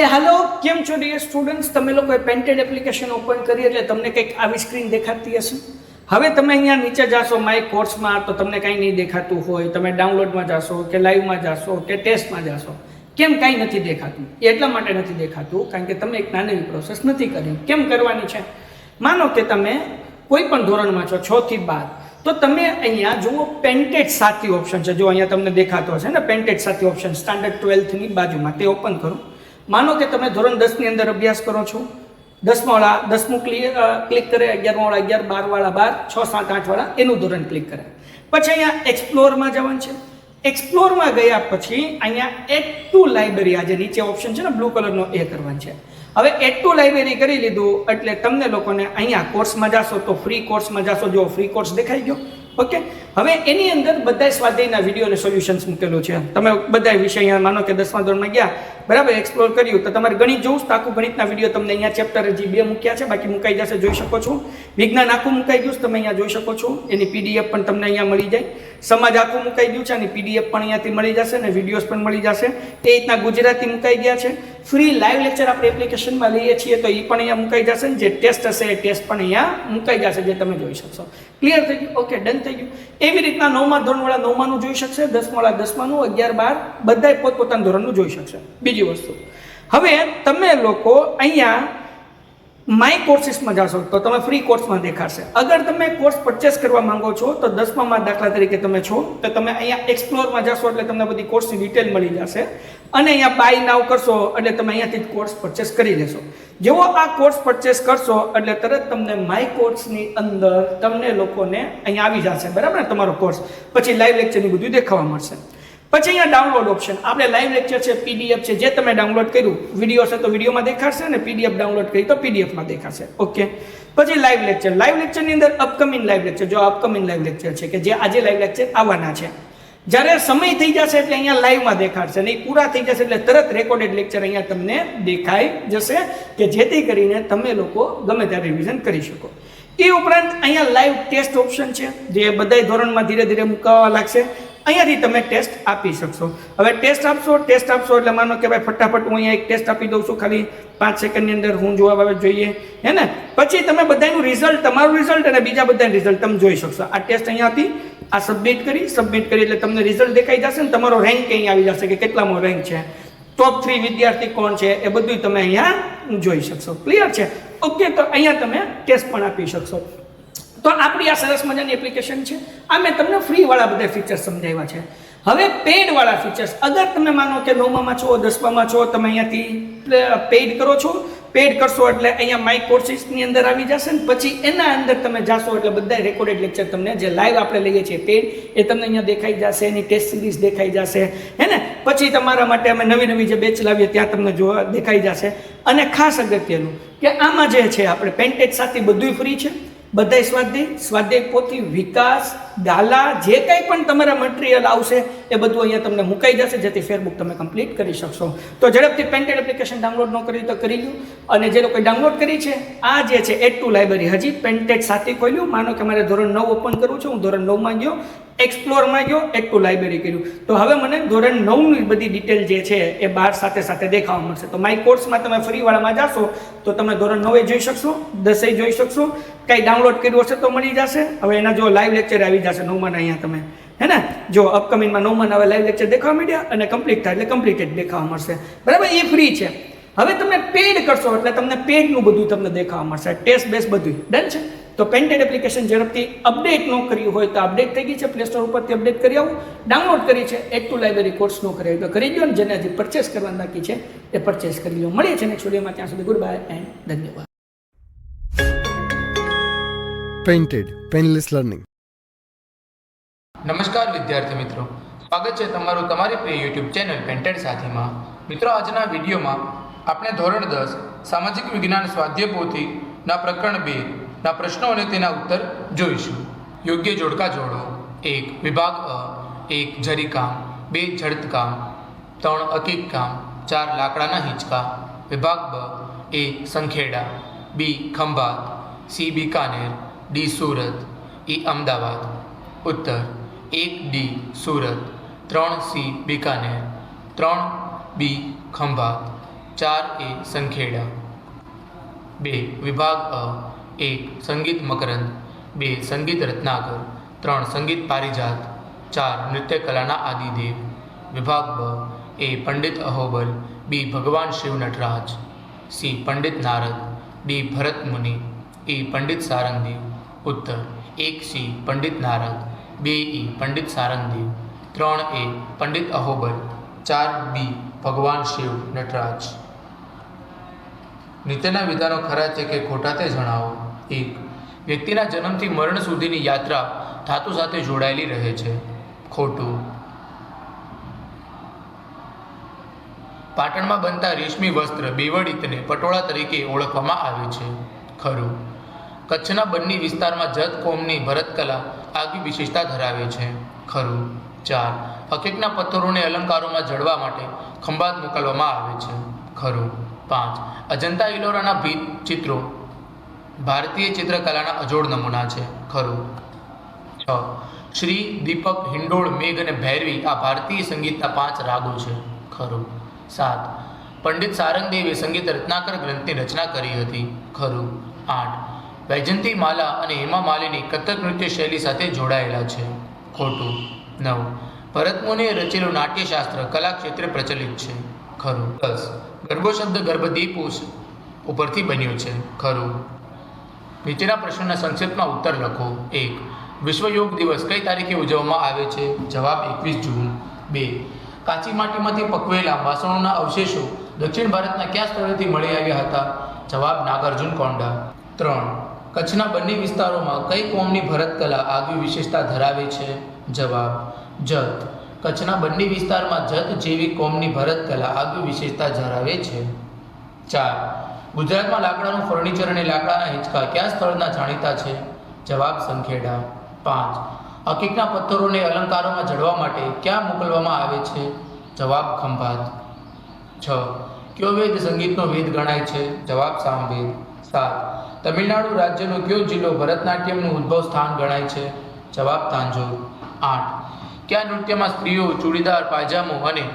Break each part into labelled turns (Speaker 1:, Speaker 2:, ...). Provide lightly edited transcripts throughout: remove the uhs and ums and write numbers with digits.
Speaker 1: Hello, કેમ છો dear students? તમે લોકોએ પેન્ટેડ એપ્લિકેશન ઓપન કરી એટલે તમને કંઈક આવી સ્ક્રીન દેખાતી હશે. હવે તમે અહીંયા નીચે જાશો માય કોર્સમાં તો તમને કંઈ નહીં દેખાતું હોય. તમે ડાઉનલોડમાં જાશો કે લાઈવમાં જાશો કે ટેસ્ટમાં જાશો, કેમ કાંઈ નથી દેખાતું? એટલા માટે નથી દેખાતું કારણ કે તમે એક નાની પ્રોસેસ નથી કરી. કેમ કરવાની છે? માનો કે તમે કોઈ પણ ધોરણમાં છો 6 થી 12, તો તમે અહીંયા જુઓ પેન્ટેડ સાથી ઓપ્શન છે. જો અહીંયા તમને દેખાતો હશે ને પેન્ટેડ સાથી ઓપ્શન સ્ટાન્ડર્ડ 12થની બાજુમાં, તે ઓપન કરો. માનો કે તમે ધોરણ 10 ની અંદર અભ્યાસ કરો છો. 10મું ક્લિક કરે, 11મા વાળા 11, 12 વાળા 12, 6, 7, 8 વાળા એનું ધોરણ ક્લિક કરે. પછી અહીંયા એક્સપ્લોરમાં જવાનું છે. એક્સપ્લોરમાં ગયા પછી અહીંયા એડ ટુ લાઇબ્રેરી, આ જે નીચે ઓપ્શન છે ને બ્લુ કલરનો, એ કરવાનું છે. હવે એડ ટુ લાઇબ્રેરી કરી લીધું એટલે તમને લોકોને અહીંયા કોર્સમાં જાશો તો ફ્રી કોર્સમાં જાશો. જો ફ્રી કોર્સ દેખાઈ ગયો. ઓકે, હવે એની અંદર બધા સ્વાધ્યાયના વિડીયો અને સોલ્યુશન્સ મૂકેલું છે. તમે બધા વિષય અહીંયા માનો કે 10મા ધોરણમાં ગયા, બરાબર, એક્સપ્લોર કર્યું તો તમારે ગણિત જોવું તો આખું ગણિતના વિડીયો તમને અહીંયા ચેપ્ટર હજી 2 મૂક્યા છે, બાકી મુકાઈ જશે, જોઈ શકો છો. વિજ્ઞાન આખું મુકાઈ ગયું, તમે અહીંયા જોઈ શકો છો. એની પીડીએફ પણ તમને અહીંયા મળી જાય. સમાજ આખું મુકાઈ ગયું છે, અને પીડીએફ પણ અહીંયાથી મળી જશે અને વિડીયોઝ પણ મળી જશે. તે રીતના ગુજરાતી મુકાઈ ગયા છે. ફ્રી લાઈવ લેક્ચર આપણે એપ્લિકેશનમાં લઈએ છીએ તો એ પણ અહીંયા મુકાઈ જશે. જે ટેસ્ટ હશે એ ટેસ્ટ પણ અહીંયા મુકાઈ જશે, જે તમે જોઈ શકશો. ક્લિયર થઈ ગયું? ઓકે, ડન થઈ ગયું. એવી રીતના 9મા ધોરણવાળા 9માનું જોઈ શકશે, 10મા વાળા 10માનું, 11, 12 બધાય પોતપોતાના ધોરણનું જોઈ શકશે. બીજી વસ્તુ, હવે તમે લોકો અહીંયા માય કોર્સીસમાં જાશો તો તમે ફ્રી કોર્સમાં દેખાશે. અગર તમે કોર્સ પરચેસ કરવા માંગો છો તો 10મામાં દાખલા તરીકે તમે છો તો તમે અહીંયા એક્સપ્લોરમાં જાશો એટલે તમને બધી કોર્સની ડિટેલ મળી જશે. અને અહીંયા બાય નાવ કરશો એટલે તમે અહીંયાથી કોર્સ પરચેસ કરી લેશો. જેવો આ કોર્સ પરચેસ કરશો એટલે તરત તમને માય કોર્સની અંદર તમને લોકોને અહીંયા આવી જશે, બરાબર ને, તમારો કોર્સ. પછી લાઈવ લેક્ચરની બધું દેખાવા મળશે. પછી અહીંયા ડાઉનલોડ ઓપ્શન, આપણે લાઈવ લેક્ચર છે, પીડીએફ છે, જે તમે ડાઉનલોડ કર્યું, વિડીયો છે તો વિડીયોમાં દેખાશે અને પીડીએફ ડાઉનલોડ કરી તો પીડીએફમાં દેખાશે. ઓકે, પછી લાઈવ લેક્ચર. લાઈવ લેક્ચરની અંદર અપકમિંગ લાઈવ લેક્ચર, જો અપકમિંગ લાઈવ લેક્ચર છે કે જે આજે લાઈવ લેક્ચર આવવાના છે, જ્યારે સમય થઈ જશે એટલે અહીંયા લાઈવમાં દેખાડશે, નહીં પૂરા થઈ જશે એટલે તરત રેકોર્ડેડ લેક્ચર અહીંયા તમને દેખાઈ જશે, કે જેથી કરીને તમે લોકો ગમે ત્યારે રિવિઝન કરી શકો. એ ઉપરાંત અહીંયા લાઈવ ટેસ્ટ ઓપ્શન છે, જે બધા ધોરણમાં ધીરે ધીરે મુકાવા લાગશે. અહીંયાથી તમે ટેસ્ટ આપી શકશો. હવે ટેસ્ટ આપશો એટલે માનો કે ભાઈ ફટાફટ હું અહીંયા એક ટેસ્ટ આપી દઉં છું, ખાલી 5 સેકન્ડની અંદર હું જોવા આવે જોઈએ, હે ને. પછી તમે બધાનું રિઝલ્ટ, તમારું રિઝલ્ટ અને બીજા બધાનું રિઝલ્ટ તમે જોઈ શકશો. આ ટેસ્ટ અહીંયાથી આ સબમિટ કરી એટલે તમને રિઝલ્ટ દેખાઈ જશે ને તમારો રેન્ક અહીં આવી જશે કે કેટલામો રેન્ક છે, ટોપ 3 વિદ્યાર્થી કોણ છે, એ બધું તમે અહીંયા જોઈ શકશો. ક્લિયર છે? ઓકે, તો અહીંયા તમે ટેસ્ટ પણ આપી શકશો. તો આપણી આ સરસ મજાની એપ્લિકેશન છે. આ મેં તમને ફ્રીવાળા બધા ફીચર્સ સમજાવ્યા છે. હવે પેડવાળા ફીચર્સ, અગર તમે માનો કે 9મામાં છો, 10મામાં છો, તમે અહીંયાથી પેડ કરો છો. પેડ કરશો એટલે અહીંયા માય કોર્સીસની અંદર આવી જશે ને પછી એના અંદર તમે જાશો એટલે બધા રેકોર્ડેડ લેક્ચર તમને જે લાઈવ આપણે લઈએ છીએ પેડ, એ તમને અહીંયા દેખાઈ જશે. એની ટેસ્ટ સિરીઝ દેખાઈ જશે, હે ને. પછી તમારા માટે અમે નવી જે બેચ લાવીએ ત્યાં તમને જોવા દેખાઈ જશે. અને ખાસ અગત્યનું કે આમાં જે છે આપણે પેન્ટેડ સાથે બધું ફ્રી છે. બધા સ્વાધ્યાય પોથી, વિકાસ, ગાલા, જે કંઈ પણ તમારા મટીરિયલ આવશે એ બધું અહીંયા તમને મુકાઈ જશે, જેથી ફેરબુક તમે કમ્પ્લીટ કરી શકશો. તો ઝડપથી પેન્ટેડ એપ્લિકેશન ડાઉનલોડ ન કરી તો કરી લો. અને જે લોકોએ ડાઉનલોડ કરી છે, આ જે છે એડ ટુ લાઇબ્રેરી, હજી પેન્ટેડ સાથે ખોલ્યું. માનો કે મારે ધોરણ 9 ઓપન કરવું છે, હું ધોરણ 9માં ગયો, એક્સપ્લોરમાં ગયો, એડ ટુ લાઇબ્રેરી કર્યું, તો હવે મને ધોરણ 9ની બધી ડિટેલ જે છે એ બહાર સાથે દેખાવા મળશે. તો માય કોર્સમાં તમે ફ્રીવાળામાં જાશો તો તમે ધોરણ 9 જોઈ શકશો, 10 જોઈ શકશો. કંઈ ડાઉનલોડ કર્યું હશે તો મળી જશે. હવે એના જો લાઈવ લેક્ચર આવી જશે 9માના અહીંયા તમે, હે ને. જો અપકમિંગમાં 9માના હવે લાઈવ લેક્ચર દેખાવા માંડ્યા અને કમ્પ્લીટ થાય એટલે કમ્પ્લીટેડ દેખાવા મળશે, બરાબર. એ ફ્રી છે. હવે તમે પેડ કરશો એટલે તમને પેડનું બધું તમને દેખાવા મળશે, ટેસ્ટ બેસ બધું. ડન છે? તો પેન્ટેડ એપ્લિકેશન ઝડપથી અપડેટ ન કર્યું હોય તો અપડેટ થઈ ગઈ છે, પ્લે સ્ટોર ઉપરથી અપડેટ કરી આવું. ડાઉનલોડ કરી છે, એડ ટુ લાઇબ્રેરી કોર્સ ન કરી તો કરી દો, અને જેને હજી પરચેસ કરવાનું બાકી છે એ પરચેસ કરી લો. મળીએ છીએ નેક્સ્ટ વિડીયોમાં. ત્યાં સુધી ગુડ બાય એન્ડ ધન્યવાદ.
Speaker 2: Painted painless learning.
Speaker 3: નમસ્કાર વિદ્યાર્થી મિત્રો, સ્વાગત છે તમારું તમારી પ્રિય યુટ્યુબ ચેનલ પેન્ટેડ સાથીમાં. મિત્રો, આજના વિડીયોમાં આપણે ધોરણ 10 સામાજિક વિજ્ઞાન સ્વાધ્યાય પોથીના પ્રકરણ 2 ના પ્રશ્નો અને તેના ઉત્તર જોઈશું. યોગ્ય જોડકા જોડો. 1. વિભાગ અ. 1. જરીકામ. 2. જડતકામ. 3. અકીકકામ. 4. લાકડાના હિંચકા. વિભાગ બ. એ. સંખેડા. બી. ખંભાત. સી. બિકાનેર. ડી. સુરત. ઈ. અમદાવાદ. ઉત્તર 1. ડી. સુરત. 3. સી. બિકાનેર. 3. બી. ખંભાત. 4A સંખેડા. 2. વિભાગ અ 1. સંગીત મકરંદ 2. સંગીત રત્નાકર 3. સંગીત પારિજાત 4. નૃત્ય કલાના આદિદેવ. વિભાગ બ એ. પંડિત અહોબલ બી. ભગવાન શિવ નટરાજ સી. પંડિત નારદ ડી. ભરત મુનિ એ. પંડિત સારંગદેવ. ઉત્તર 1C. Pandit Narad 2E. Pandit સારંગદેવ 3A. Pandit અહોબલ 4B. ભગવાન શિવ નટરાજ. નીચેના વિધાનો ખરા છે કે ખોટા તે જણાવો. 1. વ્યક્તિના જન્મથી મરણ સુધીની યાત્રા ધાતુ સાથે જોડાયેલી રહે છે. ખોટું. પાટણમાં બનતા રેશમી વસ્ત્ર બેવડીતને પટોળા તરીકે ઓળખવામાં આવે છે. ખરું. કચ્છના બન્ની વિસ્તારમાં જત કોમની ભરતકલા આગવી વિશેષતા ધરાવે છે. ખરું. 4. હકીકના પથ્થરોને અલંકારોમાં જડવા માટે ખંભાત મોકલવામાં આવે છે. ખરું. 5. અજંતા ઇલોરાના ભીત ચિત્રો ભારતીય ચિત્રકલાના અજોડ નમૂના છે. ખરું. 6. શ્રી, દીપક, હિંડોળ, મેઘ અને ભૈરવી આ ભારતીય સંગીતના 5 રાગો છે. ખરું. 7. પંડિત સારંગદેવે સંગીત રત્નાકર ગ્રંથની રચના કરી હતી. ખરું. 8. વૈજયંતી માલા અને હેમા માલિની કથક નૃત્ય શૈલી સાથે જોડાયેલા છે. ખોટું. 9. ભરતમુનિએ રચેલું નાટ્યશાસ્ત્ર કલા ક્ષેત્રે પ્રચલિત છે. ખરું. 10. ગરબો શબ્દ ગર્ભદીપ ઉપરથી બન્યો છે. ખરું. નીચેના પ્રશ્નોના સંક્ષિપ્તમાં ઉત્તર લખો. 1. વિશ્વ યોગ દિવસ કઈ તારીખે ઉજવવામાં આવે છે? જવાબ 21 જૂન. 2. કાચી માટીમાંથી પકવેલા વાસણોના અવશેષો દક્ષિણ ભારતના કયા સ્થળેથી મળી આવ્યા હતા? જવાબ નાગાર્જુન કોંડા. 3. કચ્છના બંને વિસ્તારોમાં કઈ કોમની ભરતકલા આગવી વિશેષતા ધરાવે છે? જવાબ જત. કચ્છના બંને વિસ્તારમાં જત જેવી કોમની ભરતકલા આગવી વિશેષતા ધરાવે છે. 4. ગુજરાતમાં લાકડાનું ફર્નિચર અને લાકડાના હિંચકા કયા સ્થળના જાણીતા છે? જવાબ સંખેડા. 5. હકીકના પથ્થરોને અલંકારોમાં જડવા માટે ક્યાં મોકલવામાં આવે છે? જવાબ ખંભાત. 6. કયો વેદ સંગીતનો વેદ ગણાય છે? જવાબ સામવેદ. 7. તમિલનાડુ રાજ્યનો કયો જિલ્લો ભરતનાટ્યમનું ઉદ્ભવ સ્થાન ગણાય છે? જવાબ તાંજોર. 8. કયા નૃત્યમાં સ્ત્રીઓ ચૂડીદાર પાયજામો અને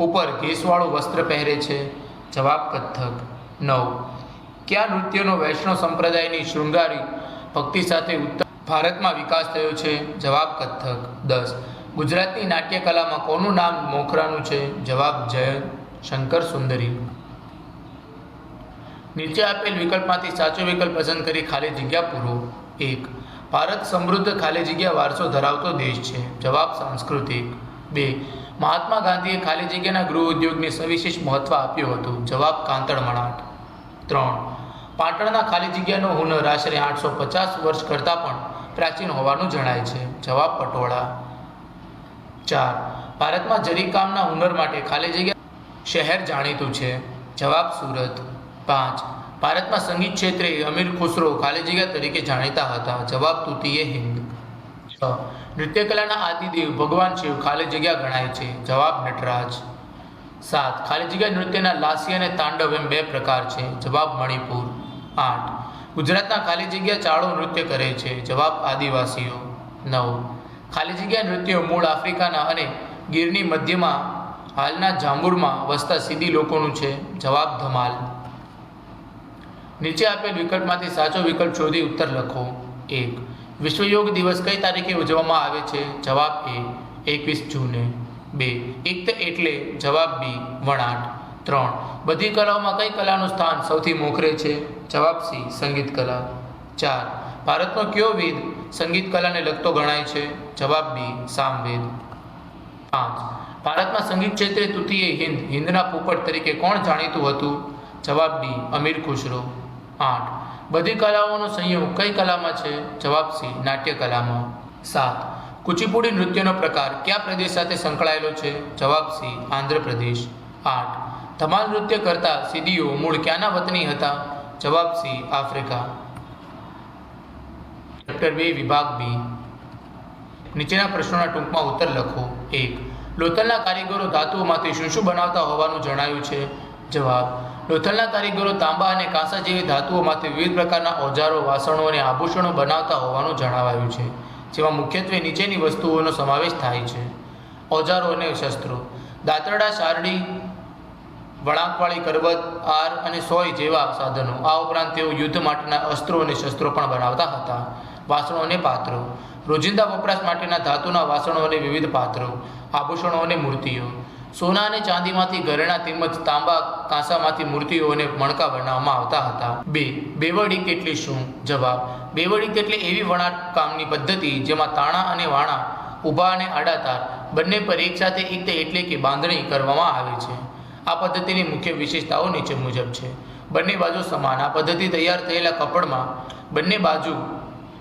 Speaker 3: ઉપર ઘેસવાળું વસ્ત્ર પહેરે છે? જવાબ કથક. 9. કયા નૃત્યનો વૈષ્ણવ સંપ્રદાયની શૃંગારી ભક્તિ સાથે ઉત્તર ભારતમાં વિકાસ થયો છે? જવાબ કથક. 10. ગુજરાતની નાટ્યકલામાં કોનું નામ મોખરાનું છે? જવાબ જયંત શંકર સુંદરી. નીચે આપેલ વિકલ્પમાંથી સાચો વિકલ્પ પસંદ કરી ખાલી જગ્યા પૂરો. 1. ભારત સમૃદ્ધ ખાલી જગ્યા વારસો ધરાવતો દેશ છે. જવાબ સાંસ્કૃતિક. 2. મહાત્મા ગાંધીએ ખાલી જગ્યાના ગૃહ ઉદ્યોગને સવિશેષ મહત્વ આપ્યું હતું. જવાબ કાંતળ મણાટ. 3. પાટણના ખાલી જગ્યાનો હુનર આશરે 850 વર્ષ કરતાં પણ પ્રાચીન હોવાનું જણાય છે. જવાબ પટોળા. 4. ભારતમાં જરીકામના હુનર માટે ખાલી જગ્યા શહેર જાણીતું છે. જવાબ સુરત. 5. ભારતમાં સંગીત ક્ષેત્રે અમીર ખુસરો ખાલી જગ્યા તરીકે જાણીતા હતા. જવાબ તૃતીય હિન્દ. 6. નૃત્યકલાના આદિદેવ ભગવાન શિવ ખાલી જગ્યા ગણાય છે. જવાબ નટરાજ. 7. ખાલી જગ્યા નૃત્યના લાસ્ય અને તાંડવ એમ 2 પ્રકાર છે. જવાબ મણિપુર. 8. ગુજરાતના ખાલી જગ્યા ચાળો નૃત્ય કરે છે. જવાબ આદિવાસીઓ. 9. ખાલી જગ્યા નૃત્યો મૂળ આફ્રિકાના અને ગીરની મધ્યમાં હાલના જાંબુરમાં વસતા સીધી લોકોનું છે. જવાબ ધમાલ. નીચે આપેલ વિકલ્પમાંથી સાચો વિકલ્પ શોધી ઉત્તર લખો. 1. વિશ્વ યોગ દિવસ કઈ તારીખે ઉજવવામાં આવે છે? જવાબ A 21 જૂને. 2. ઇક્ત એટલે? જવાબ B વણાટ. 3. બધી કલાઓમાં કઈ કલાનું સ્થાન સૌથી મોખરે છે? જવાબ C સંગીત કલા. 4. ભારતનો કયો વેદ સંગીત કલાને લગતો ગણાય છે? જવાબ B સામવેદ. 5. ભારતમાં સંગીત ક્ષેત્રે તૃતીય હિન્દના પોપટ તરીકે કોણ જાણીતું હતું? જવાબ D અમીર ખુસરો. 8. બધી કલાઓનો સંયોગ કઈ કલામાં છે? જવાબ C નાટ્ય કલામાં. 7. કુચીપુડી નૃત્યનો પ્રકાર કયા પ્રદેશ સાથે સંકળાયેલો છે? જવાબ C આંધ્રપ્રદેશ. 8. ધમાલ નૃત્ય કરતા સીદીઓ મૂળ ક્યાંના વતની હતા? જવાબ C આફ્રિકા. ચેપ્ટર 2 વિભાગ B. નીચેના પ્રશ્નોના ટૂંકમાં ઉત્તર લખો. 1. લોથલના કારીગરો ધાતુઓમાંથી શું શું બનાવતા હોવાનું જણાયું છે? જવાબ લોથલના કારીગરો તાંબા અને કાંસા જેવી ધાતુઓમાંથી વિવિધ પ્રકારના ઓજારો, વાસણો અને આભૂષણો બનાવતા હોવાનું જણાવાયું છે, જેમાં મુખ્યત્વે નીચેની વસ્તુઓનો સમાવેશ થાય છે. ઓજારો અને શસ્ત્રો: દાંતરડા, શારડી, વળાંકવાળી કરવત, આર અને સોય જેવા સાધનો. આ ઉપરાંત તેઓ યુદ્ધ માટેના અસ્ત્રો અને શસ્ત્રો પણ બનાવતા હતા. વાસણો અને પાત્રો. રોજિંદા વપરાશ માટેના ધાતુના વાસણો અને વિવિધ પાત્રો, આભૂષણો અને મૂર્તિઓ. સોના અને ચાંદીમાંથી ઘરેણા તેમજ તાંબા કાંસામાંથી મૂર્તિઓ અને મણકા બનાવવામાં આવતા હતા. 2. બેવડી કેટલી શું? જવાબ: બેવડી એટલે એવી વણાટ કામની પદ્ધતિ જેમાં તાણા અને વાણા, ઊભા અને આડા તાર બંને પર એકસાથે એટલે કે બાંધણી કરવામાં આવે છે. આ પદ્ધતિની મુખ્ય વિશેષતાઓ નીચે મુજબ છે. બંને બાજુ સમાન. આ પદ્ધતિ તૈયાર થયેલા કપડમાં બંને બાજુ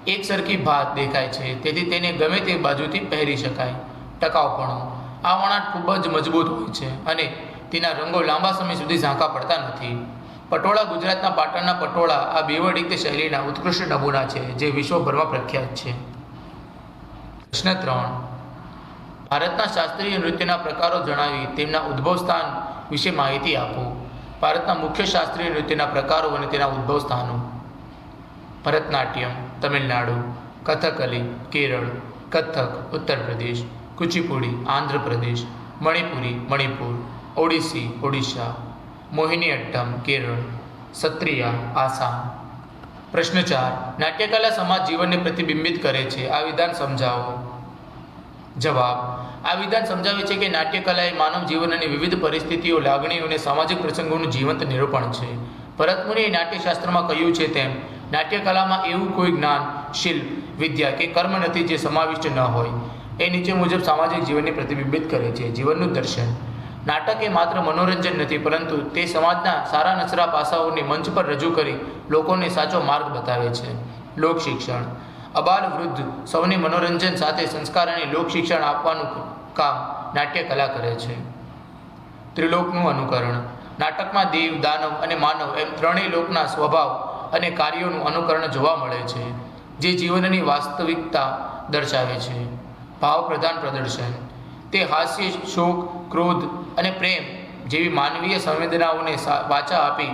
Speaker 3: એક સરખી ભાત દેખાય છે, તેથી તેને ગમે તે બાજુથી પહેરી શકાય. ટકાઉપણું. આ વણાટ ખૂબ જ મજબૂત હોય છે અને તેના રંગો લાંબા સમય સુધી ઝાંખા પડતા નથી. પટોળા. ગુજરાતના પાટણના પટોળા આ બેવડી શૈલીના ઉત્કૃષ્ટ નમૂના છે જે વિશ્વભરમાં પ્રખ્યાત છે. પ્રશ્ન 3. ભારતના શાસ્ત્રીય નૃત્યના પ્રકારો જણાવી તેમના ઉદ્ભવ સ્થાન વિશે માહિતી આપો. ભારતના મુખ્ય શાસ્ત્રીય નૃત્યના પ્રકારો અને તેના ઉદ્ભવ સ્થાનો. ભરતનાટ્યમ તમિલનાડુ, કથકલી કેરળ, કથક ઉત્તર પ્રદેશ, કુચીપુડી આંધ્રપ્રદેશ, મણિપુરી મણિપુર, ઓડિસી ઓડિશા, મોહિનીઅટ્ટમ કેરળ, સત્રિયા આસામ. પ્રશ્ન 4. નાટ્યકલા સમાજ જીવનને પ્રતિબિંબિત કરે છે. આ વિધાન સમજાવો. જવાબ: આ વિધાન સમજાવે છે કે નાટ્યકલા એ માનવ જીવનની વિવિધ પરિસ્થિતિઓ, લાગણીઓ અને સામાજિક પ્રસંગોનું જીવંત નિરૂપણ છે. ભરતમુનિએ નાટ્યશાસ્ત્રમાં કહ્યું છે તેમ નાટ્યકલામાં એવું કોઈ જ્ઞાન, શિલ્પ, વિદ્યા કે કર્મ નથી જે સમાવિષ્ટ ન હોય. એ નીચે મુજબ સામાજિક જીવનને પ્રતિબિંબિત કરે છે. જીવનનું દર્શન. નાટક એ માત્ર મનોરંજન નથી, પરંતુ તે સમાજના સારા નસરા પાસાઓને મંચ પર રજૂ કરી લોકોને સાચો માર્ગ બતાવે છે. લોકશિક્ષણ. અબાલ વૃદ્ધ સૌને મનોરંજન સાથે સંસ્કાર અને લોકશિક્ષણ આપવાનું કામ નાટ્યકલા કરે છે. ત્રિલોકનું અનુકરણ. નાટકમાં દેવ, દાનવ અને માનવ એમ ત્રણેય લોકના સ્વભાવ અને કાર્યોનું અનુકરણ જોવા મળે છે, જે જીવનની વાસ્તવિકતા દર્શાવે છે. ભાવ પ્રધાન પ્રદર્શન. તે હાસ્ય, શોક, ક્રોધ અને પ્રેમ જેવી માનવીય સંવેદનાઓને વાચા આપી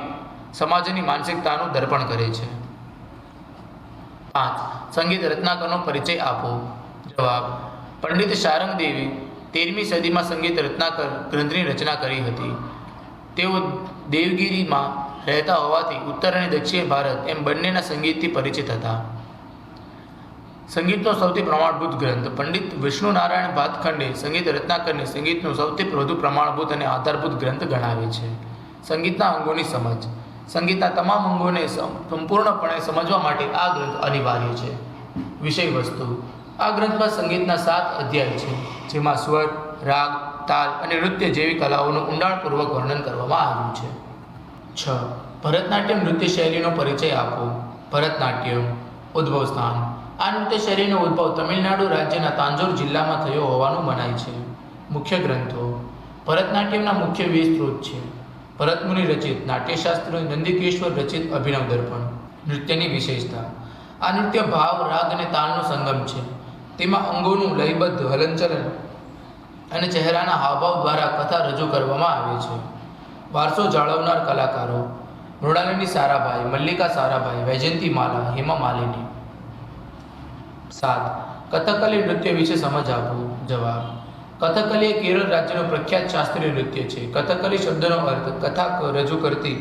Speaker 3: સમાજની માનસિકતાનું દર્પણ કરે છે. 5. સંગીત રત્નાકરનો પરિચય આપો. જવાબ: પંડિત શારંગદેવે 13મી સદીમાં સંગીત રત્નાકર ગ્રંથની રચના કરી હતી. તેઓ દેવગિરીમાં રહેતા હોવાથી ઉત્તર અને દક્ષિણ ભારત એમ બંનેના સંગીતથી પરિચિત હતા. સંગીતનો સૌથી પ્રમાણભૂત ગ્રંથ. પંડિત વિષ્ણુનારાયણ ભાતખંડે સંગીત રત્નાકરને સંગીતનો સૌથી વધુ પ્રમાણભૂત અને આધારભૂત ગ્રંથ ગણાવે છે. સંગીતના અંગોની સમજ. સંગીતના તમામ અંગોને સંપૂર્ણપણે સમજવા માટે આ ગ્રંથ અનિવાર્ય છે. વિષય વસ્તુ. આ ગ્રંથમાં સંગીતના 7 અધ્યાય છે, જેમાં સ્વર, રાગ, તાલ અને નૃત્ય જેવી કલાઓનું ઊંડાણપૂર્વક વર્ણન કરવામાં આવ્યું છે. 6. ભરતનાટ્યમ નૃત્ય શૈલીનો પરિચય આપો. ભરતનાટ્યમ. ઉદ્ભવ સ્થાન. આ નૃત્ય શૈલીનો ઉદ્ભવ તમિલનાડુ રાજ્યના તાંજોર જિલ્લામાં થયો હોવાનું મનાય છે. મુખ્ય ગ્રંથો. ભરતનાટ્યમના મુખ્ય 20 સ્ત્રોત છે. ભરતમુનિ રચિત નાટ્યશાસ્ત્ર, નંદિકેશ્વર રચિત અભિનવ દર્પણ. નૃત્યની વિશેષતા. આ નૃત્ય ભાવ, રાગ અને તાલનો સંગમ છે. તેમાં અંગોનું લયબદ્ધ હલનચલન અને ચહેરાના હાવભાવ દ્વારા કથા રજૂ કરવામાં આવે છે. વારસો જાળવનાર કલાકારો. મૃણાલિની સારાભાઈ, મલ્લિકા સારાભાઈ, વૈજયંતી માલા, હેમા માલિની. 7. કથકલી નૃત્ય વિશે સમજ આપો. જવાબ: કથકલી એ કેરળ રાજ્યનું પ્રખ્યાત શાસ્ત્રીય નૃત્ય છે. કથકલી શબ્દનો અર્થ કથા રજૂ કરતી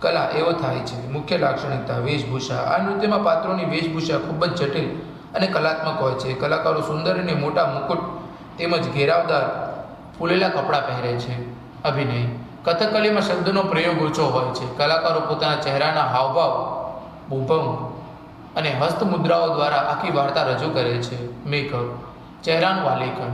Speaker 3: કલા એવો થાય છે. મુખ્ય લાક્ષણિકતા. વેશભૂષા. આ નૃત્યમાં પાત્રોની વેશભૂષા ખૂબ જ જટિલ અને કલાત્મક હોય છે. કલાકારો સુંદર અને મોટા મુકુટ તેમજ ઘેરાવદાર ફૂલેલા કપડાં પહેરે છે. અભિનય. કથકલીમાં શબ્દનો પ્રયોગ ઓછો હોય છે. કલાકારો પોતાના ચહેરાના હાવભાવ, ભૂભંગ અને હસ્તમુદ્રાઓ દ્વારા આખી વાર્તા રજૂ કરે છે. મેકઅપ. ચહેરાનું આલેખન.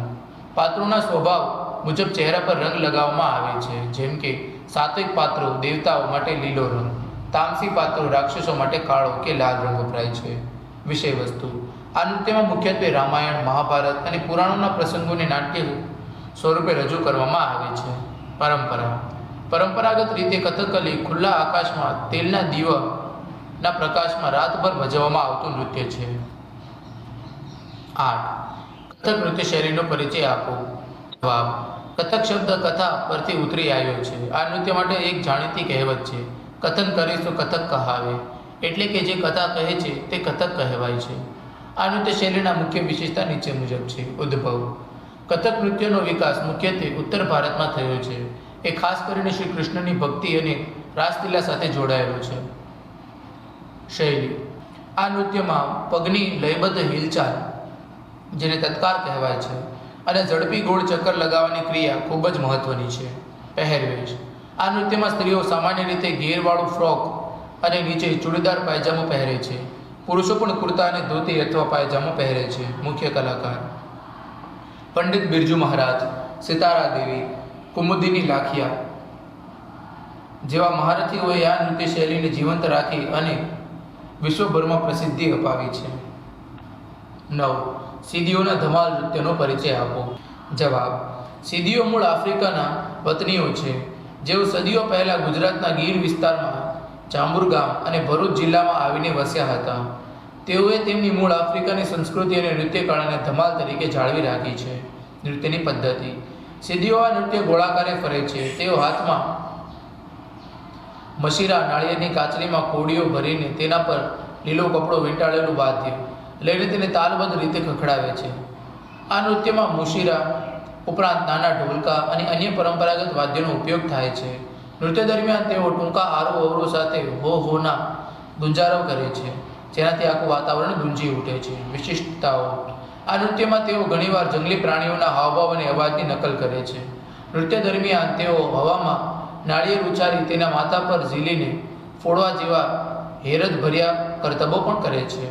Speaker 3: પાત્રોના સ્વભાવ મુજબ ચહેરા પર રંગ લગાવવામાં આવે છે, જેમ કે સાત્વિક પાત્રો દેવતાઓ માટે લીલો રંગ, તામસી પાત્રો રાક્ષસો માટે કાળો કે લાલ રંગ વપરાય છે. વિષય વસ્તુ. આ નૃત્યમાં મુખ્યત્વે રામાયણ, મહાભારત અને પુરાણોના પ્રસંગોને નાટ્ય સ્વરૂપે રજૂ કરવામાં આવે છે. પરંપરા. પરંપરાગત રીતે કથકલી ખુલ્લા આકાશમાં તેલના દીવાના પ્રકાશમાં રાતભર ભજવવામાં આવતું નૃત્ય છે. 8. કથક નૃત્ય શૈલીનો પરિચય આપો. જવાબ: કથક શબ્દ કથા પરથી ઉતરી આવ્યો છે. આ નૃત્ય માટે એક જાણીતી કહેવત છે, કથન કરીશ તો કથક કહાવે, એટલે કે જે કથા કહે છે તે કથક કહેવાય છે. આ નૃત્ય શૈલીના મુખ્ય વિશેષતા નીચે મુજબ છે. ઉદ્ભવ. કથક નૃત્યનો વિકાસ મુખ્યત્વે ઉત્તર ભારતમાં થયો છે. એ ખાસ કરીને શ્રી કૃષ્ણની ભક્તિ અને રાસલીલા સાથે જોડાયેલો છે. શૈલી: આ નૃત્યમાં પગની લયબદ્ધ હિલચાલ, જેને તત્કાર કહેવાય છે, અને ઝડપી ગોળ ચક્કર લગાવવાની ક્રિયા ખૂબ જ મહત્વની છે. પહેરવેશ: આ નૃત્યમાં સ્ત્રીઓ સામાન્ય રીતે ઘેરવાળું ફ્રોક અને નીચે ચૂડીદાર પાયજામો પહેરે છે. પુરુષો પણ કુર્તા અને ધોતી અથવા પાયજામો પહેરે છે. મુખ્ય કલાકાર: પંડિત બિરજુ મહારાજ, સિતારા દેવી, કુમુદિની લાખિયા જેવા મહારથીઓએ આ નૃત્ય શૈલીને જીવંત રાખી અને વિશ્વભરમાં પ્રસિદ્ધિ અપાવી છે. 9. સિદ્દીઓના ધમાલ નૃત્યનો પરિચય આપો. જવાબ: સિદ્દીઓ મૂળ આફ્રિકાના વતનીઓ છે, જેઓ સદીઓ પહેલાં ગુજરાતના ગીર વિસ્તારમાં જાંબુર ગામ અને ભરૂચ જિલ્લામાં આવીને વસ્યા હતા. તેઓએ તેમની મૂળ આફ્રિકાની સંસ્કૃતિ અને નૃત્ય કળાને ધમાલ તરીકે જાળવી રાખી છે. નૃત્યની પદ્ધતિ: સિદ્દીઓ આ નૃત્ય ગોળાકારે ફરે છે. તેઓ હાથમાં મશીરા, નાળિયેરની કાચરીમાં કોડીઓ ભરીને તેના પર લીલો કપડો વીંટાળેલું વાદ્ય લઈને તેને તાલબદ્ધ રીતે ખખડાવે છે. આ નૃત્યમાં મુશીરા ઉપરાંત નાના ઢોલકા અને અન્ય પરંપરાગત વાદ્યોનો ઉપયોગ થાય છે. નૃત્ય દરમિયાન તેઓ ટૂંકા આરો અવરો સાથે હો હોના ગુંજારો કરે છે, જેનાથી આખું વાતાવરણ ગુંજી ઉઠે છે. વિશિષ્ટતાઓ: આ નૃત્યમાં તેઓ ઘણીવાર જંગલી પ્રાણીઓના હાવભાવ અને અવાજની નકલ કરે છે. નૃત્ય દરમિયાન તેઓ હવામાં નાળિયેર ઉછાળી તેના માથા પર ઝીલીને ફોડવા જેવા હેરતભર્યા કરતબો પણ કરે છે.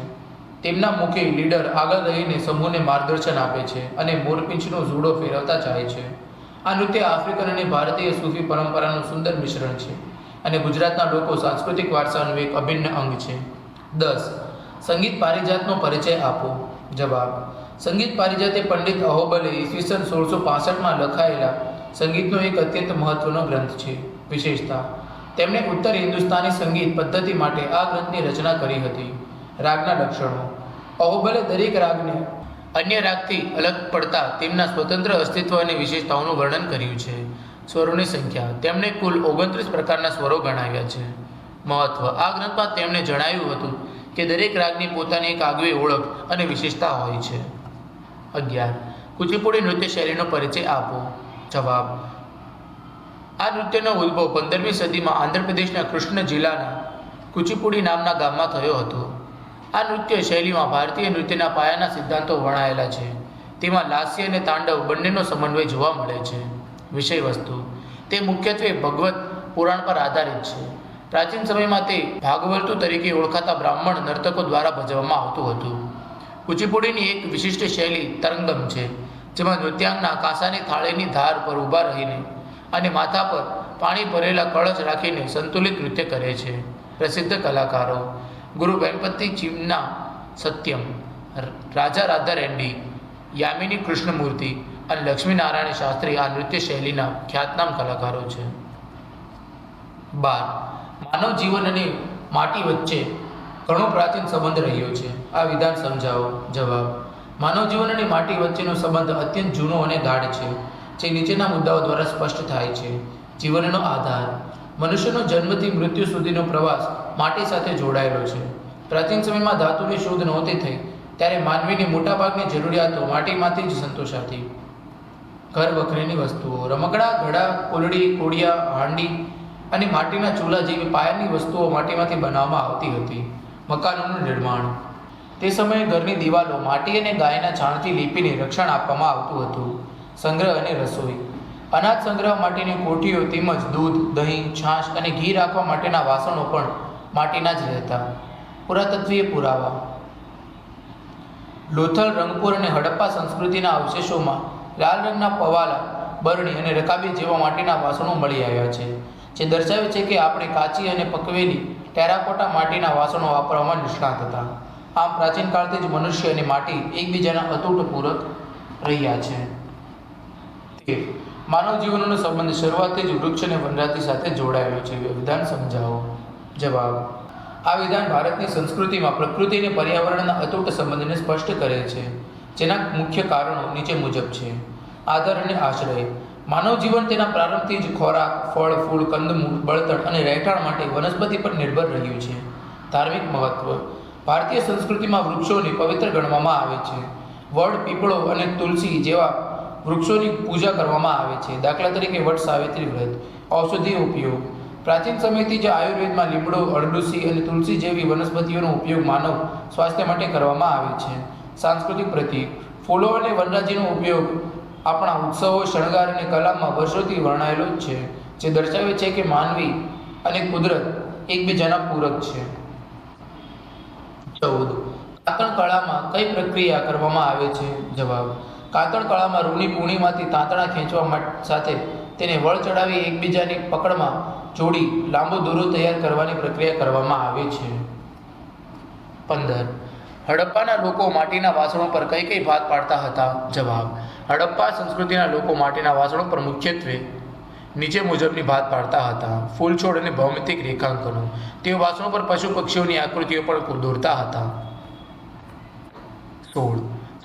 Speaker 3: તેમના મુખી લીડર આગળ રહીને સમૂહને માર્ગદર્શન આપે છે અને મોરપીંછનો ઝૂડો ફેરવતા જાય છે. આ નૃત્ય આફ્રિકન અને ભારતીય સૂફી પરંપરાનું સુંદર મિશ્રણ છે અને ગુજરાતના લોકો સાંસ્કૃતિક વારસાનું એક અભિન્ન અંગ છે. 10. સંગીત પારિજાતનો પરિચય આપો. જવાબ: સંગીત પારિજાત એ પંડિત અહોબલે ઈસવીસન 1665માં લખાયેલા સંગીતનો એક અત્યંત મહત્વનો ગ્રંથ છે. વિશેષતા: તેમણે ઉત્તર હિન્દુસ્તાની સંગીત પદ્ધતિ માટે આ ગ્રંથની રચના કરી હતી. રાગના લક્ષણો: અહોબલે દરેક રાગને અન્ય રાગથી અલગ પડતા તેમના સ્વતંત્ર અસ્તિત્વ અને વિશેષતાઓનું વર્ણન કર્યું છે. સ્વરોની સંખ્યા: તેમણે કુલ 29 પ્રકારના સ્વરો ગણાવ્યા છે. મહત્વ: આ ગ્રંથમાં તેમણે જણાવ્યું હતું કે દરેક રાગની પોતાની એક આગવી ઓળખ અને વિશેષતા હોય છે. 11. કુચીપુડી નૃત્ય શૈલીનો પરિચય આપો. જવાબ: આ નૃત્યનો ઉદ્ભવ 15મી સદીમાં આંધ્રપ્રદેશના કૃષ્ણ જિલ્લાના કુચીપુડી નામના ગામમાં થયો હતો. આ નૃત્ય શૈલીમાં ભારતીય નૃત્યના પાયાના સિદ્ધાંતો વણાયેલા છે. તેમાં લાસ્ય અને તાંડવ બંનેનો સમન્વય જોવા મળે છે. વિષય વસ્તુ: તે મુખ્યત્વે ભગવત પુરાણ પર આધારિત છે. પ્રાચીન સમયમાં તે ભાગવતું તરીકે ઓળખાતા બ્રાહ્મણ નર્તકો દ્વારા ભજવવામાં આવતું હતું. કુચીપુડીની એક વિશિષ્ટ શૈલી તરંગમ છે, જેમાં નૃત્યાંગના કાંસાની થાળીની ધાર પર ઊભા રહીને અને માથા પર પાણી ભરેલા કળશ રાખીને સંતુલિત નૃત્ય કરે છે. પ્રસિદ્ધ કલાકારો: ગુરુ વેમ્પતિ ચિમના સત્યમ, રાજા રાધા રેડ્ડી, યામિની કૃષ્ણમૂર્તિ અને લક્ષ્મીનારાયણ શાસ્ત્રી આ નૃત્ય શૈલીના ખ્યાતનામ કલાકારો છે. 12. માનવ જીવન અને માટી વચ્ચે ઘણો પ્રાચીન સંબંધ રહ્યો છે. આ વિધાન સમજાવો. જવાબ: માનવ જીવન અને માટી વચ્ચેનો સંબંધ અત્યંત જૂનો અને ગાઢ છે, જે નીચેના મુદ્દાઓ દ્વારા સ્પષ્ટ થાય છે. જીવનનો આધાર: મનુષ્યનો જન્મથી મૃત્યુ સુધીનો પ્રવાસ માટી સાથે જોડાયેલો છે. પ્રાચીન સમયમાં ધાતુની શોધ નહોતી થઈ, ત્યારે માનવીની મોટાભાગની જરૂરિયાતો માટીમાંથી જ સંતોષાતી. ઘર વખરીની વસ્તુઓ: રમકડા, ઘડા, કોલડી, કોડિયા, હાંડી અને માટીના ચૂલા જેવી પાયાની વસ્તુઓ માટીમાંથી બનાવવામાં આવતી હતી. મકાનોનું નિર્માણ: તે સમયે ઘરની દિવાલો માટી અને ગાયના છાણથી લીપીને રક્ષણ આપવામાં આવતું હતું. સંગ્રહ અને રસોઈ: અનાજ સંગ્રહ માટેની કોઠીઓ તેમજ દૂધ, દહીં, છાશ અને ઘી રાખવા માટેના વાસણો પણ માટીના જ રહેતા. પુરાતત્વીય પુરાવા: લોથલ, રંગપુર અને હડપ્પા સંસ્કૃતિના અવશેષોમાં લાલ રંગના પવાલા, બરણી અને રકાબી જેવા માટીના વાસણો મળી આવ્યા છે, જે દર્શાવે છે કે આપણે કાચી અને પકવેલી ટેરાકોટા માટીના વાસણો વાપરવામાં નિષ્ણાત હતા. આમ પ્રાચીન કાળથી જ મનુષ્ય અને માટી એકબીજાના અતૂટ પૂરક રહ્યા છે. માનવ જીવનનો સંબંધ શરૂઆતથી જ વૃક્ષ અને વનરાજી સાથે જોડાયેલો છે. વિધાન સમજાવો. જવાબ: આ વિધાન ભારતની સંસ્કૃતિમાં પ્રકૃતિ અને પર્યાવરણના અતૂટ સંબંધને સ્પષ્ટ કરે છે, જેના મુખ્ય કારણો નીચે મુજબ છે. આધાર અને આશ્રય: માનવ જીવન તેના પ્રારંભથી જ ખોરાક, ફળ, ફૂલ, કંદમૂળ, બળતણ અને રહેઠાણ માટે વનસ્પતિ પર નિર્ભર રહ્યું છે. ધાર્મિક મહત્વ: ભારતીય સંસ્કૃતિમાં વૃક્ષોને પવિત્ર ગણવામાં આવે છે. વડ, પીપળો અને તુલસી જેવા વૃક્ષોની પૂજા કરવામાં આવે છે. દાખલા તરીકે વટ સાવિત્રી વ્રત. ઔષધીય ઉપયોગ. પ્રાચીન સમયથી જ આયુર્વેદમાં લીમડો, અરડુસી અને તુલસી જેવી વનસ્પતિઓનો ઉપયોગ માનવ સ્વાસ્થ્ય માટે કરવામાં આવે છે. સાંસ્કૃતિક પ્રતીક. ફૂલો અને વનરાજીનો ઉપયોગ આપણા ઉત્સવો, શણગાર અને કલામાં વર્ષોથી વર્ણાયેલો જ છે, જે દર્શાવે છે કે માનવી અને કુદરત એકબીજાના પૂરક છે. 14. કાતણ કળામાં કઈ પ્રક્રિયા કરવામાં આવે છે? જવાબ. કાતણ કળામાં રૂની પૂણીમાંથી તાંતણા ખેંચવા સાથે તેને વળ ચડાવી એકબીજાની પકડમાં જોડી લાંબો દોરો તૈયાર કરવાની પ્રક્રિયા કરવામાં આવે છે. 15. હડપ્પાના લોકો માટીના વાસણો પર કઈ કઈ ભાત પાડતા હતા? જવાબ. હડપ્પા સંસ્કૃતિના લોકો માટીના વાસણો પર મુખ્યત્વે નીચે મુજબની ભાત પાડતા હતા. ફૂલ છોડ અને ભૌમિતિક રેખાંકનો. તેઓ વાસણો પર પશુ પક્ષીઓની આકૃતિઓ પણ દોરતા હતા. 16.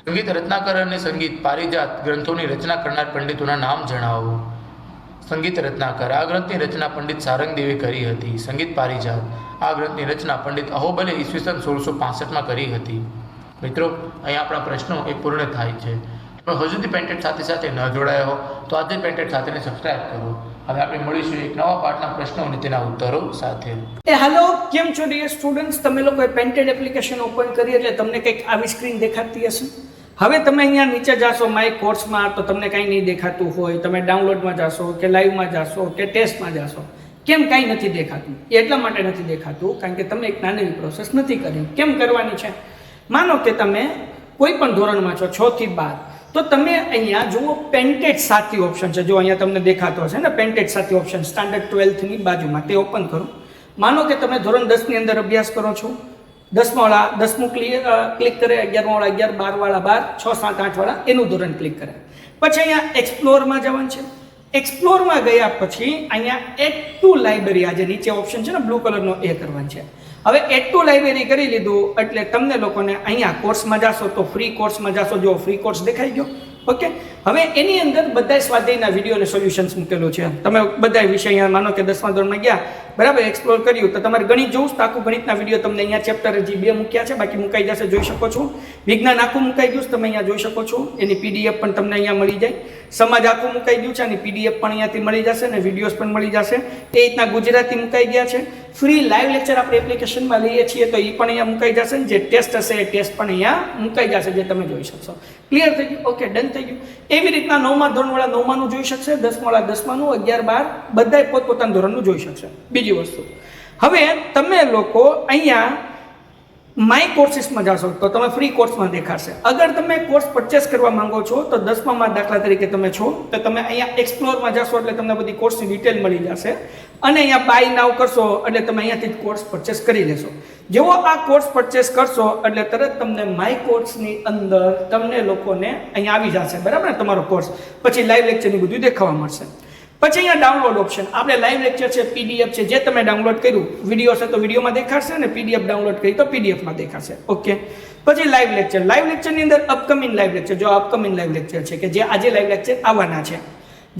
Speaker 3: સંગીત રત્નાકર અને સંગીત પારિજાત ગ્રંથોની રચના કરનાર પંડિતોના નામ જણાવો. સંગીત રત્નાકર. આ ગ્રંથની રચના પંડિત સારંગદેવે કરી હતી. સંગીત પારિજાત. આ ગ્રંથની રચના પંડિત અહોબલે ઈસવીસન 1665માં કરી હતી. મિત્રો, અહીં આપણા પ્રશ્નો એ પૂર્ણ થાય છે. તમે હજુ સુધી પેન્ટેડ સાથે સાથે ન જોડાયા હો તો આજે પેન્ટેડ સાથેને સબસ્ક્રાઇબ કરો. હવે આપણે મળીશું એક નવા પાઠના પ્રશ્નો અને તેના ઉત્તરો સાથે.
Speaker 1: હેલો, કેમ છો ડિયર સ્ટુડન્ટ્સ? તમે લોકોએ પેન્ટેડ એપ્લિકેશન ઓપન કરી એટલે તમને કંઈક આવી સ્ક્રીન દેખાતી હશે. હવે તમે અહીંયા નીચે જાશો માય કોર્સમાં તો તમને કાંઈ નહીં દેખાતું હોય. તમે ડાઉનલોડમાં જાશો કે લાઈવમાં જાશો કે ટેસ્ટમાં જાશો, કેમ કાંઈ નથી દેખાતું? એટલા માટે નથી દેખાતું કારણ કે તમે એક નાની પ્રોસેસ નથી કરી. કેમ કરવાની છે? માનો કે તમે કોઈ પણ ધોરણમાં છો 6 થી 12, તો તમે અહીંયા જુઓ પેન્ટેડ સાથી ઓપ્શન છે. જો અહીંયા તમને દેખાતો હશે ને પેન્ટેડ સાથી ઓપ્શન સ્ટાન્ડર્ડ 12થની બાજુમાં, તે ઓપન કરો. માનો કે તમે ધોરણ 10ની અંદર અભ્યાસ કરો છો. 10વાળા 10મું ક્લિક કરે, 11વાળા 11, 12વાળા 12, 6, 7, 8વાળા એનું ધોરણ ક્લિક કરે. પછી અહીંયા એક્સપ્લોરમાં જવાનું છે. એક્સપ્લોરમાં ગયા પછી અહીંયા એડ ટુ લાઇબ્રેરી, આ જે નીચે ઓપ્શન છે ને બ્લુ કલરનો, એ કરવાનું છે. હવે એડ ટુ લાઇબ્રેરી કરી લીધું એટલે તમને લોકોને અહીંયા કોર્સમાં જાશો તો ફ્રી કોર્સમાં જાશો. જો ફ્રી કોર્સ દેખાઈ ગયો. ઓકે, હવે એની અંદર બધા સ્વાધ્યાયના વિડીયો અને સોલ્યુશન્સ મૂકેલું છે. તમે બધા વિષય અહીંયા માનો કે 10મા ધોરણમાં ગયા, બરાબર, એક્સપ્લોર કર્યું તો તમારે ગણિત જોવું તો આખું ગણિતના વિડીયો તમને અહીંયા ચેપ્ટર હજી 2 મૂક્યા છે, બાકી મુકાઈ જશે, જોઈ શકો છો. વિજ્ઞાન આખું મુકાઈ ગયું તમે અહીંયા જોઈ શકો છો. એની પીડીએફ પણ તમને અહીંયા મળી જાય. સમાજ આખું મુકાઈ ગયું છે, અને પીડીએફ પણ અહીંયાથી મળી જશે અને વિડીયોઝ પણ મળી જશે. એ રીતના ગુજરાતી મુકાઈ ગયા છે. ફ્રી લાઈવ લેક્ચર આપણે એપ્લિકેશનમાં લઈએ છીએ તો એ પણ અહીંયા મુકાઈ જશે. જે ટેસ્ટ હશે એ ટેસ્ટ પણ અહીંયા મુકાઈ જશે, જે તમે જોઈ શકશો. ક્લિયર થઈ ગયું? ઓકે, ડન થઈ ગયું. એવી રીતના 9મા ધોરણવાળા 9માનું જોઈ શકશે, 10વાળા 10માનું, 11, 12 બધાય પોતપોતાના ધોરણનું જોઈ શકશે. બીજી વસ્તુ, હવે તમે લોકો અહીંયા માય કોર્સીસમાં જાશો તો તમે ફ્રી કોર્સમાં દેખાશે. અગર તમે કોર્સ પરચેસ કરવા માંગો છો તો 10મામાં દાખલા તરીકે તમે છો તો તમે અહીંયા એક્સપ્લોરમાં જાશો એટલે તમને બધી કોર્સની ડિટેલ મળી જશે. અને અહીંયા બાય નાવ કરશો એટલે તમે અહીંયાથી જ કોર્સ પરચેસ કરી લેશો. જેવો આ કોર્સ પરચેસ કરશો એટલે તરત તમને માય કોર્સની અંદર તમને લોકોને અહીંયા આવી જશે, બરાબર ને, તમારો કોર્સ. પછી લાઈવ લેક્ચરની બધું દેખાવા મળશે. પછી અહીંયા ડાઉનલોડ ઓપ્શન, આપણે લાઈવ લેક્ચર છે, પીડીએફ છે, જે તમે ડાઉનલોડ કર્યું, વિડીયો છે તો વિડીયોમાં દેખાશે અને પીડીએફ ડાઉનલોડ કરી તો પીડીએફમાં દેખાશે. ઓકે, પછી લાઈવ લેક્ચર. લાઈવ લેક્ચરની અંદર અપકમિંગ લાઈવ લેક્ચર, જો અપકમિંગ લાઈવ લેક્ચર છે કે જે આજે લાઈવ લેક્ચર આવવાના છે,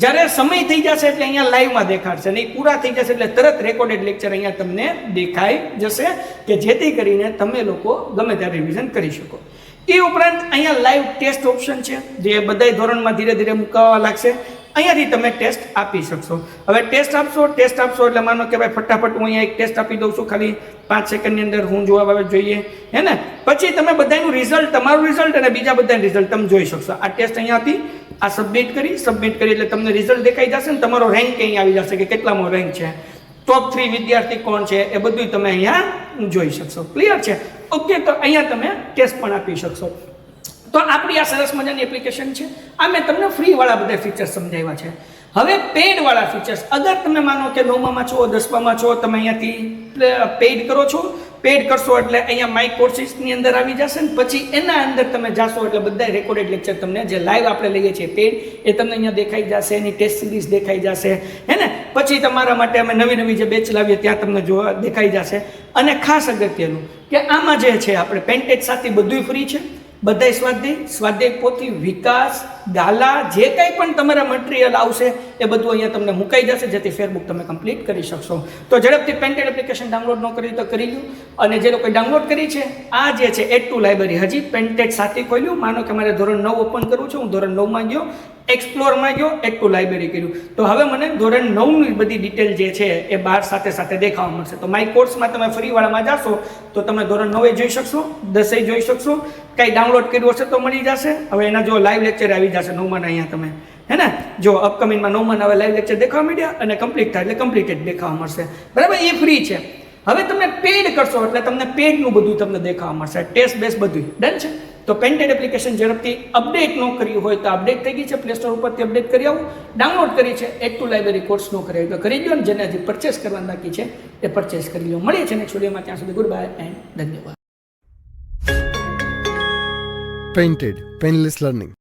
Speaker 1: જ્યારે સમય થઈ જશે એટલે અહીંયા લાઈવમાં દેખાડશે, નહીં પૂરા થઈ જશે એટલે તરત રેકોર્ડેડ લેક્ચર અહીંયા તમને દેખાઈ જશે, કે જેથી કરીને તમે લોકો ગમે ત્યારે રિવિઝન કરી શકો. એ ઉપરાંત અહીંયા લાઈવ ટેસ્ટ ઓપ્શન છે, જે બધા ધોરણમાં ધીરે ધીરે મુકાવા લાગશે. અહીંયાથી તમે ટેસ્ટ આપી શકશો. હવે ટેસ્ટ આપશો એટલે માનો કે ભાઈ ફટાફટ હું અહીંયા એક ટેસ્ટ આપી દઉં છું, ખાલી 5 સેકન્ડની અંદર હું જવાબ આવે જોઈએ, હે ને. પછી તમે બધાનું રિઝલ્ટ, તમારું રિઝલ્ટ અને બીજા બધાનું રિઝલ્ટ તમે જોઈ શકશો. આ ટેસ્ટ અહીંયાથી આ સબમિટ કરી એટલે તમને રિઝલ્ટ દેખાઈ જશે ને તમારો રેન્ક અહીં આવી જશે કે કેટલામો રેન્ક છે, ટોપ 3 વિદ્યાર્થી કોણ છે, એ બધું તમે અહીંયા જોઈ શકશો. ક્લિયર છે? ઓકે, તો અહીંયા તમે ટેસ્ટ પણ આપી શકશો. તો આપણી આ સરસ મજાની એપ્લિકેશન છે. આ મેં તમને ફ્રીવાળા બધા ફીચર્સ સમજાવ્યા છે. હવે પેઇડવાળા ફીચર્સ, અગર તમે માનો કે 9મામાં છો, 10મામાં છો, તમે અહીંયાથી પેઇડ કરો છો, પેઇડ કરશો એટલે અહીંયા માય કોર્સીસની અંદર આવી જશે ને પછી એના અંદર તમે જાશો એટલે બધા રેકોર્ડેડ લેક્ચર તમને જે લાઈવ આપણે લઈએ છીએ પેઇડ, એ તમને અહીંયા દેખાઈ જશે, એની ટેસ્ટ સિરીઝ દેખાઈ જશે, હે ને. પછી તમારા માટે અમે નવી જે બેચ લાવીએ ત્યાં તમને જોવા દેખાઈ જશે. અને ખાસ અગત્યનું કે આમાં જે છે આપણે પેન્ટેજ સાથે બધું ફ્રી છે. બધા સ્વાધ્યાય પોથી, વિકાસ, ગાલા, જે કંઈ પણ તમારા મટીરિયલ આવશે એ બધું અહીંયા તમને મુકાઈ જશે, જેથી ફેરબુક તમે કમ્પ્લીટ કરી શકશો. તો ઝડપથી પેન્ટેડ એપ્લિકેશન ડાઉનલોડ ન કરી તો કરી લો. અને જે લોકોએ ડાઉનલોડ કરી છે, આ જે છે એડ ટુ લાઇબ્રેરી, હજી પેન્ટેડ સાથે ખોલ્યું. માનો કે મારે ધોરણ 9 ઓપન કરવું છે, હું ધોરણ 9માં ગયો, એક્સપ્લોરમાં ગયો, એડ ટુ લાઇબ્રેરી કર્યું. તો હવે મને ધોરણ 9ની બધી ડિટેલ જે છે એ બહાર સાથે સાથે દેખાવા મળશે. તો માય કોર્સમાં તમે ફ્રીવાળામાં જાશો તો તમે ધોરણ 9 જોઈ શકશો, 10 જોઈ શકશો, કંઈ ડાઉનલોડ કર્યું હશે તો મળી જશે. હવે એના જો લાઈવ લેક્ચર આવી જશે 9માં અહીંયા તમે, હે ને, જો અપકમિંગમાં 9માં હવે લાઈવ લેક્ચર દેખાવા માંડ્યા અને કમ્પ્લીટ થાય એટલે કમ્પ્લીટેડ દેખાવા મળશે. બરાબર, એ ફ્રી છે. હવે તમે પેડ કરશો એટલે તમને પેડનું બધું તમને દેખાવા મળશે, ટેસ્ટ બેસ બધું ડન છે. તો પેન્ટેડ એપ્લિકેશન ઝડપથી અપડેટ ન કર્યું હોય તો અપડેટ થઈ ગઈ છે, પ્લે સ્ટોર ઉપરથી અપડેટ કરી આવું. ડાઉનલોડ કરી છે, એડ ટુ લાઇબ્રેરી કોર્સ ન કરી તો કરી દો, ને જેને હજી પરચેસ કરવાનું બાકી છે એ પરચેસ કરી લો. મળીએ છીએ નેક્સ્ટ વિડીયોમાં, ત્યાં સુધી ગુડ બાય એન્ડ ધન્યવાદ.
Speaker 2: Painted Painless Learning.